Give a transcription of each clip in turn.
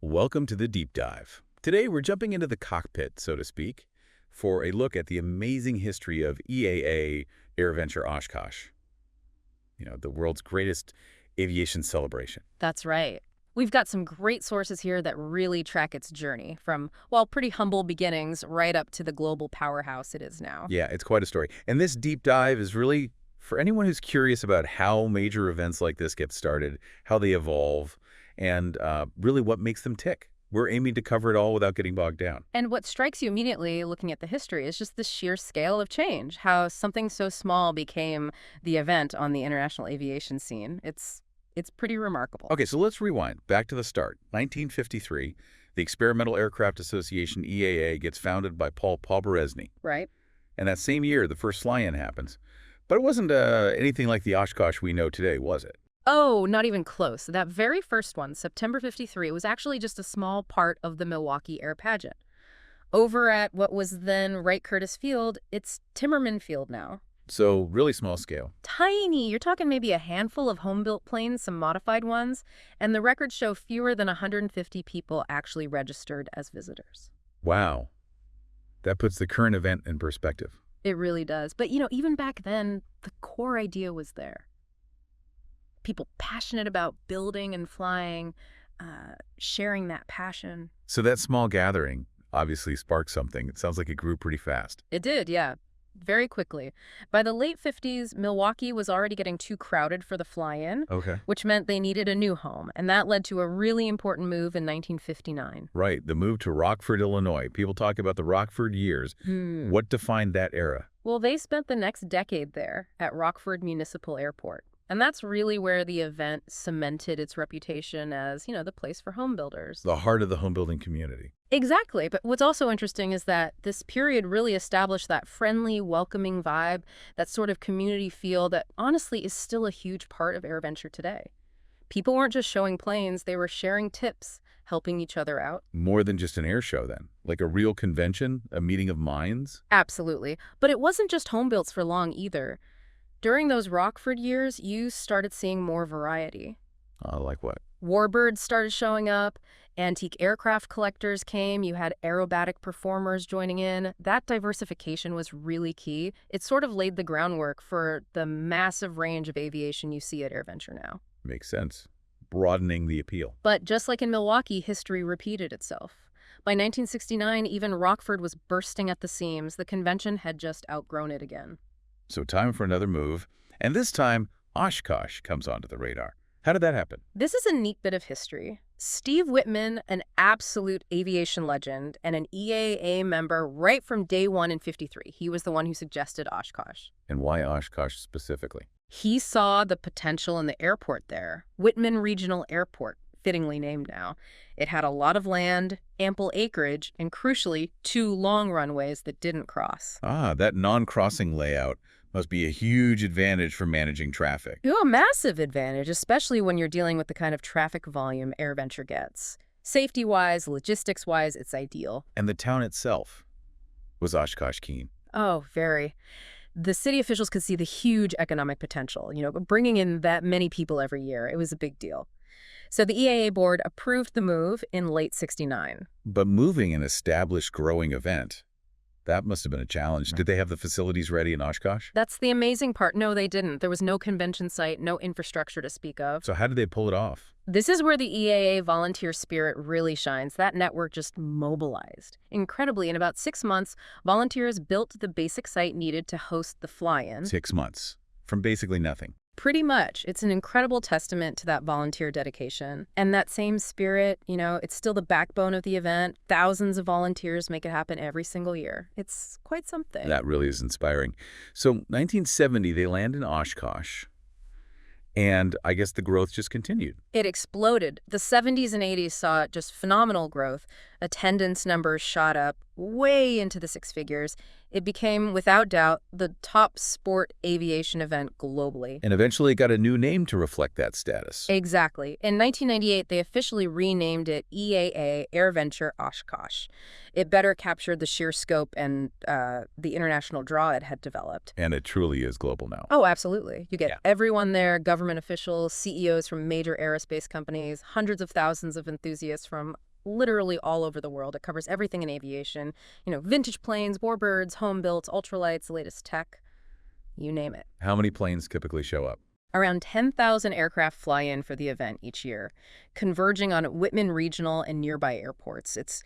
Welcome to the deep dive. Today we're jumping into the cockpit, so to speak, for a look at the amazing history of EAA AirVenture Oshkosh. The world's greatest aviation celebration. That's right. We've got some great sources here that really track its journey from, well, pretty humble beginnings right up to the global powerhouse it is now. Yeah, it's quite a story. And this deep dive is really for anyone who's curious about how major events like this get started, how they evolve, and really what makes them tick. We're aiming to cover it all without getting bogged down. And what strikes you immediately looking at the history is just the sheer scale of change, how something so small became the event on the international aviation scene. It's pretty remarkable. Okay, so let's rewind back to the start. 1953, the Experimental Aircraft Association, EAA, gets founded by Paul Poberezny. Right. And that same year, the first fly-in happens. But it wasn't anything like the Oshkosh we know today, was it? Oh, not even close. That very first one, September 53, was actually just a small part of the Milwaukee Air Pageant. Over at what was then Wright-Curtiss Field, it's Timmerman Field now. So really small scale. Tiny. You're talking maybe a handful of home-built planes, some modified ones, and the records show fewer than 150 people actually registered as visitors. Wow. That puts the current event in perspective. It really does. But, even back then, the core idea was there. People passionate about building and flying, sharing that passion. So that small gathering obviously sparked something. It sounds like it grew pretty fast. It did, yeah. Very quickly. By the late 50s, Milwaukee was already getting too crowded for the fly-in, Okay. which meant they needed a new home. And that led to a really important move in 1959. Right, the move to Rockford, Illinois. People talk about the Rockford years. What defined that era? Well, they spent the next decade there at Rockford Municipal Airport. And that's really where the event cemented its reputation as, the place for home builders. The heart of the home building community. Exactly. But what's also interesting is that this period really established that friendly, welcoming vibe, that sort of community feel that honestly is still a huge part of AirVenture today. People weren't just showing planes, they were sharing tips, helping each other out. More than just an air show then? Like a real convention, a meeting of minds? Absolutely. But it wasn't just home builds for long either. During those Rockford years, you started seeing more variety. Like what? Warbirds started showing up, antique aircraft collectors came, you had aerobatic performers joining in. That diversification was really key. It sort of laid the groundwork for the massive range of aviation you see at AirVenture now. Makes sense. Broadening the appeal. But just like in Milwaukee, history repeated itself. By 1969, even Rockford was bursting at the seams. The convention had just outgrown it again. So time for another move. And this time, Oshkosh comes onto the radar. How did that happen? This is a neat bit of history. Steve Whitman, an absolute aviation legend and an EAA member right from day one in '53. He was the one who suggested Oshkosh. And why Oshkosh specifically? He saw the potential in the airport there. Whitman Regional Airport, fittingly named now. It had a lot of land, ample acreage, and crucially, 2 long runways that didn't cross. That non-crossing layout must be a huge advantage for managing traffic. A massive advantage, especially when you're dealing with the kind of traffic volume AirVenture gets. Safety-wise, logistics-wise, it's ideal. And the town itself, was Oshkosh keen? Oh, very. The city officials could see the huge economic potential, bringing in that many people every year. It was a big deal. So the EAA board approved the move in late '69. But moving an established growing event, that must have been a challenge. Did they have the facilities ready in Oshkosh? That's the amazing part. No, they didn't. There was no convention site, no infrastructure to speak of. So how did they pull it off? This is where the EAA volunteer spirit really shines. That network just mobilized. Incredibly, in about 6 months, volunteers built the basic site needed to host the fly-in. 6 months. From basically nothing. Pretty much. It's an incredible testament to that volunteer dedication. And that same spirit, it's still the backbone of the event. Thousands of volunteers make it happen every single year. It's quite something. That really is inspiring. So 1970, they land in Oshkosh. And I guess the growth just continued. It exploded. The 70s and 80s saw just phenomenal growth. Attendance numbers shot up way into the 6 figures. It became, without doubt, the top sport aviation event globally. And eventually it got a new name to reflect that status. Exactly. In 1998, they officially renamed it EAA AirVenture Oshkosh. It better captured the sheer scope and the international draw it had developed. And it truly is global now. Oh, absolutely. You get everyone there, government officials, CEOs from major aerospace companies, hundreds of thousands of enthusiasts from literally all over the world. It covers everything in aviation. Vintage planes, warbirds, home-built, ultralights, the latest tech, you name it. How many planes typically show up? Around 10,000 aircraft fly in for the event each year, converging on Whitman Regional and nearby airports. It's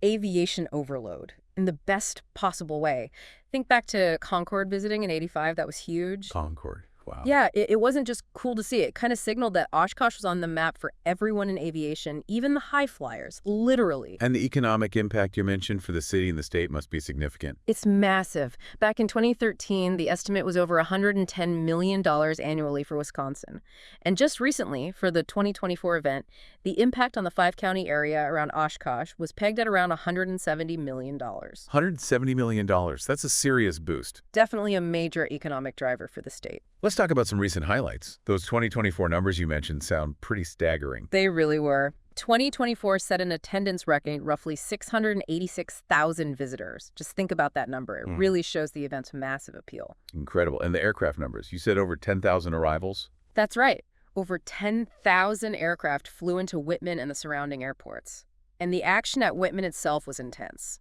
aviation overload in the best possible way. Think back to Concorde visiting in '85. That was huge. Concorde. Wow. Yeah, it wasn't just cool to see. It kind of signaled that Oshkosh was on the map for everyone in aviation, even the high flyers, literally. And the economic impact you mentioned for the city and the state must be significant. It's massive. Back in 2013, the estimate was over $110 million annually for Wisconsin. And just recently, for the 2024 event, the impact on the five-county area around Oshkosh was pegged at around $170 million. $170 million. That's a serious boost. Definitely a major economic driver for the state. Let's talk about some recent highlights. Those 2024 numbers you mentioned sound pretty staggering. They really were. 2024 set an attendance record, roughly 686,000 visitors. Just think about that number. It really shows the event's massive appeal. Incredible. And the aircraft numbers. You said over 10,000 arrivals? That's right. Over 10,000 aircraft flew into Whitman and the surrounding airports. And the action at Whitman itself was intense.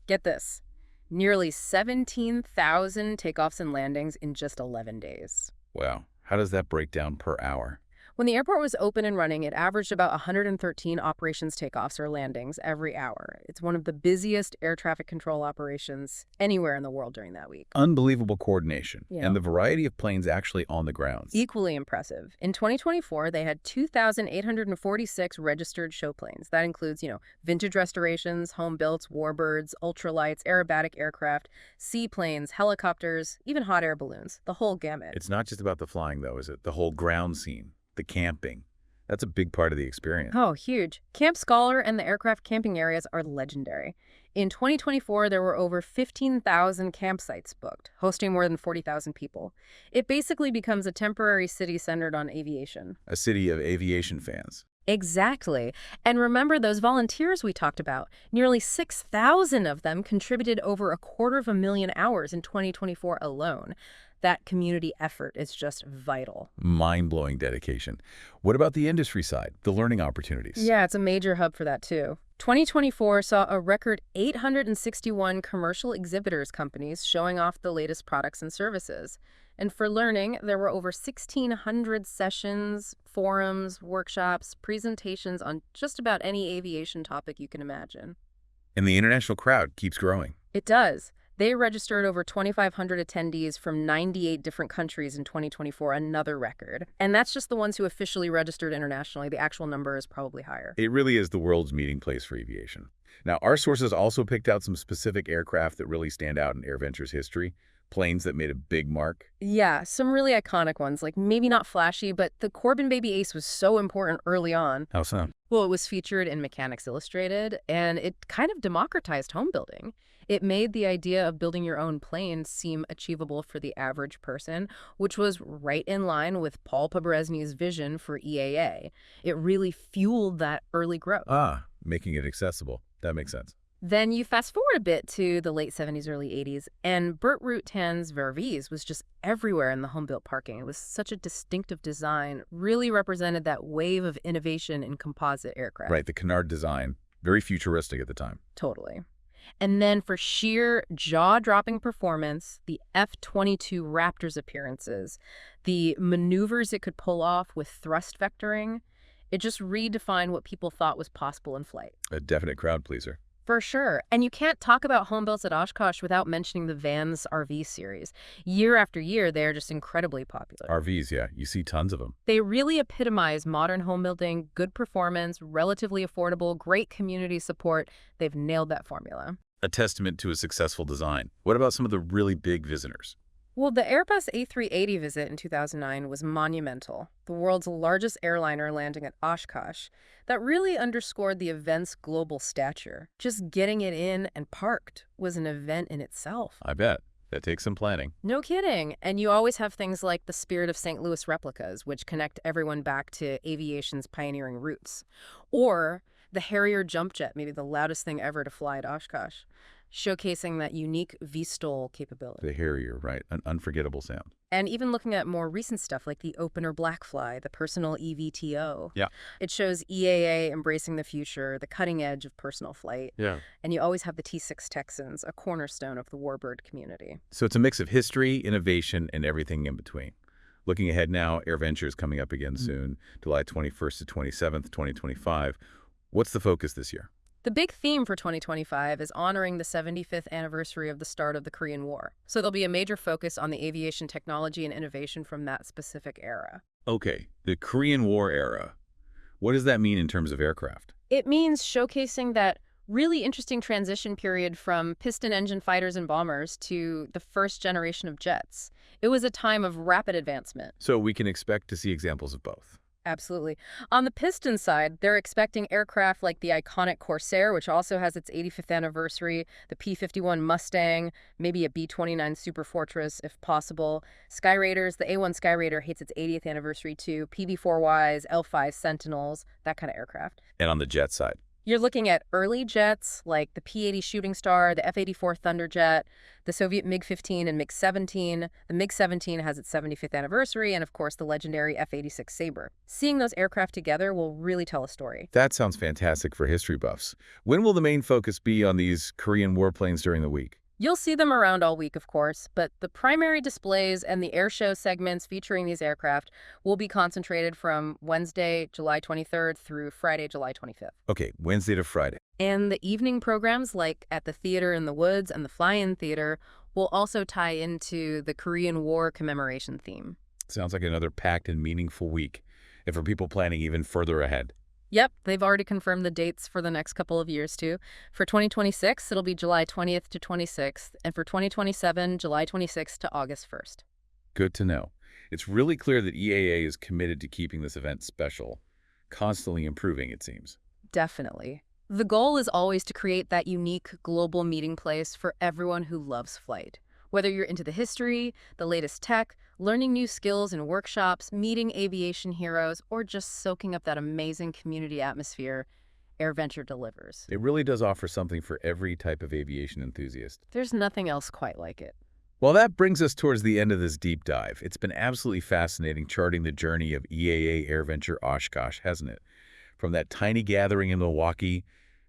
Get this. Nearly 17,000 takeoffs and landings in just 11 days. Wow. How does that break down per hour? When the airport was open and running, it averaged about 113 operations takeoffs or landings every hour. It's one of the busiest air traffic control operations anywhere in the world during that week. Unbelievable coordination. Yeah. And the variety of planes actually on the grounds. Equally impressive. In 2024, they had 2,846 registered show planes. That includes, vintage restorations, home-built, warbirds, ultralights, aerobatic aircraft, seaplanes, helicopters, even hot air balloons. The whole gamut. It's not just about the flying, though, is it? The whole ground scene. The camping. That's a big part of the experience. Oh, huge. Camp Scholar and the aircraft camping areas are legendary. In 2024, there were over 15,000 campsites booked, hosting more than 40,000 people. It basically becomes a temporary city centered on aviation. A city of aviation fans. Exactly. And remember those volunteers we talked about. Nearly 6,000 of them contributed over 250,000 hours in 2024 alone. That community effort is just vital. Mind-blowing dedication. What about the industry side, the learning opportunities? Yeah, it's a major hub for that too. 2024 saw a record 861 commercial exhibitors companies showing off the latest products and services. And for learning, there were over 1,600 sessions, forums, workshops, presentations on just about any aviation topic you can imagine. And the international crowd keeps growing. It does. They registered over 2,500 attendees from 98 different countries in 2024, another record. And that's just the ones who officially registered internationally. The actual number is probably higher. It really is the world's meeting place for aviation. Now, our sources also picked out some specific aircraft that really stand out in AirVenture's history, planes that made a big mark. Yeah, some really iconic ones, like maybe not flashy, but the Corbin Baby Ace was so important early on. How so? Well, it was featured in Mechanics Illustrated, and it kind of democratized home building. It made the idea of building your own plane seem achievable for the average person, which was right in line with Paul Poberezny's vision for EAA. It really fueled that early growth. Making it accessible. That makes sense. Then you fast forward a bit to the late 70s, early 80s, and Burt Rutan's Vervies was just everywhere in the home-built parking. It was such a distinctive design, really represented that wave of innovation in composite aircraft. Right, the canard design. Very futuristic at the time. Totally. And then for sheer jaw-dropping performance, the F-22 Raptor's appearances, the maneuvers it could pull off with thrust vectoring, it just redefined what people thought was possible in flight. A definite crowd pleaser. For sure. And you can't talk about home-builts at Oshkosh without mentioning the Vans RV series. Year after year, they're just incredibly popular. RVs, yeah. You see tons of them. They really epitomize modern home building, good performance, relatively affordable, great community support. They've nailed that formula. A testament to a successful design. What about some of the really big visitors? Well, the Airbus A380 visit in 2009 was monumental, the world's largest airliner landing at Oshkosh. That really underscored the event's global stature. Just getting it in and parked was an event in itself. I bet. That takes some planning. No kidding. And you always have things like the Spirit of St. Louis replicas, which connect everyone back to aviation's pioneering roots. Or the Harrier jump jet, maybe the loudest thing ever to fly at Oshkosh, showcasing that unique VSTOL capability. The Harrier, right. An unforgettable sound. And even looking at more recent stuff like the Opener Blackfly, the personal EVTO. Yeah. It shows EAA embracing the future, the cutting edge of personal flight. Yeah. And you always have the T-6 Texans, a cornerstone of the warbird community. So it's a mix of history, innovation, and everything in between. Looking ahead now, AirVenture is coming up again soon, July 21st to 27th, 2025. What's the focus this year? The big theme for 2025 is honoring the 75th anniversary of the start of the Korean War. So there'll be a major focus on the aviation technology and innovation from that specific era. Okay, the Korean War era. What does that mean in terms of aircraft? It means showcasing that really interesting transition period from piston engine fighters and bombers to the first generation of jets. It was a time of rapid advancement. So we can expect to see examples of both. Absolutely. On the piston side, they're expecting aircraft like the iconic Corsair, which also has its 85th anniversary, the P-51 Mustang, maybe a B-29 Super Fortress if possible. Skyraiders, the A-1 Skyraider hits its 80th anniversary too, PB-4Ys, L-5 Sentinels, that kind of aircraft. And on the jet side? You're looking at early jets like the P-80 Shooting Star, the F-84 Thunderjet, the Soviet MiG-15 and MiG-17. The MiG-17 has its 75th anniversary, and of course the legendary F-86 Sabre. Seeing those aircraft together will really tell a story. That sounds fantastic for history buffs. When will the main focus be on these Korean warplanes during the week? You'll see them around all week, of course, but the primary displays and the air show segments featuring these aircraft will be concentrated from Wednesday, July 23rd through Friday, July 25th. Okay, Wednesday to Friday. And the evening programs, like at the Theater in the Woods and the Fly-In Theater, will also tie into the Korean War commemoration theme. Sounds like another packed and meaningful week, and for people planning even further ahead. Yep, they've already confirmed the dates for the next couple of years, too. For 2026, it'll be July 20th to 26th, and for 2027, July 26th to August 1st. Good to know. It's really clear that EAA is committed to keeping this event special, constantly improving, it seems. Definitely. The goal is always to create that unique global meeting place for everyone who loves flight. Whether you're into the history, the latest tech, learning new skills in workshops, meeting aviation heroes, or just soaking up that amazing community atmosphere, AirVenture delivers. It really does offer something for every type of aviation enthusiast. There's nothing else quite like it. Well, that brings us towards the end of this deep dive. It's been absolutely fascinating charting the journey of EAA AirVenture Oshkosh, hasn't it? From that tiny gathering in Milwaukee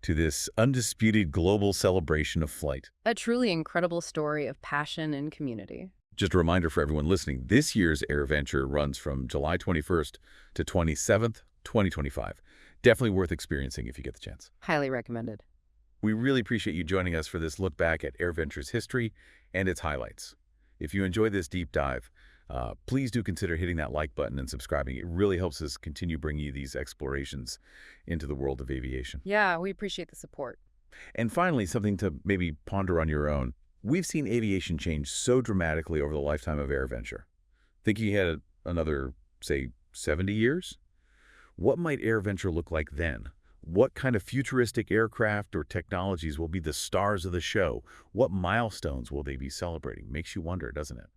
to this undisputed global celebration of flight. A truly incredible story of passion and community. Just a reminder for everyone listening, this year's AirVenture runs from July 21st to 27th, 2025. Definitely worth experiencing if you get the chance. Highly recommended. We really appreciate you joining us for this look back at AirVenture's history and its highlights. If you enjoyed this deep dive, please do consider hitting that like button and subscribing. It really helps us continue bringing you these explorations into the world of aviation. Yeah, we appreciate the support. And finally, something to maybe ponder on your own. We've seen aviation change so dramatically over the lifetime of AirVenture. Think you had another, say, 70 years? What might AirVenture look like then? What kind of futuristic aircraft or technologies will be the stars of the show? What milestones will they be celebrating? Makes you wonder, doesn't it?